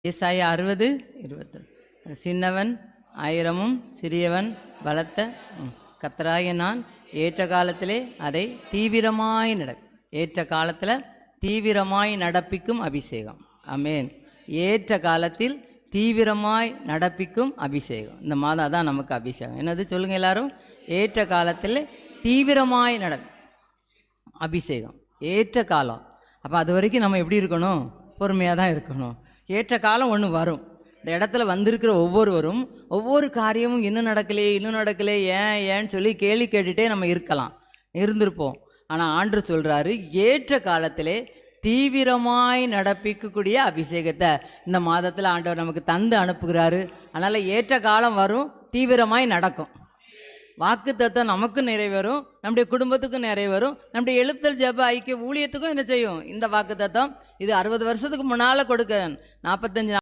ஏசாயா 60:20. சின்னவன் ஆயிரமும் சிறியவன் பலத்த கர்த்தராகிய நான் ஏற்ற காலத்திலே அதை தீவிரமாய் ஏற்ற காலத்தில் தீவிரமாய் நடப்பிக்கும் அபிஷேகம். ஆமென். ஏற்ற காலத்தில் தீவிரமாய் நடப்பிக்கும் அபிஷேகம். இந்த மாதம் அதான் நமக்கு அபிஷேகம். என்னது சொல்லுங்க எல்லாரும்? ஏற்ற காலத்தில் தீவிரமாய் அபிஷேகம். ஏற்ற காலம். அப்போ அது வரைக்கும் நம்ம எப்படி இருக்கணும்? பொறுமையாக தான் இருக்கணும். ஏற்ற காலம் ஒன்று வரும். இந்த இடத்துல வந்திருக்கிற ஒவ்வொருவரும் ஒவ்வொரு காரியமும் இன்னும் நடக்கலையே ஏன்னு சொல்லி கேள்வி கேட்டுகிட்டே நம்ம இருந்திருப்போம். ஆனால் ஆண்டவர் சொல்கிறாரு, ஏற்ற காலத்திலே தீவிரமாய் நடப்பிக்கக்கூடிய அபிஷேகத்தை இந்த மாதத்தில் ஆண்டவர் நமக்கு தந்து அனுப்புகிறாரு. அதனால் ஏற்ற காலம் வரும், தீவிரமாய் நடக்கும். வாக்கு தத்துவம் நமக்கும் நிறைவேறும், நம்முடைய குடும்பத்துக்கும் நிறைவேறும், நம்முடைய எழுப்புதல் ஜெப ஐக்கிய ஊழியத்துக்கும் என்ன செய்யும்? இந்த வாக்கு தத்துவம் இது 60 வருஷத்துக்கு முன்னால் கொடுக்க 45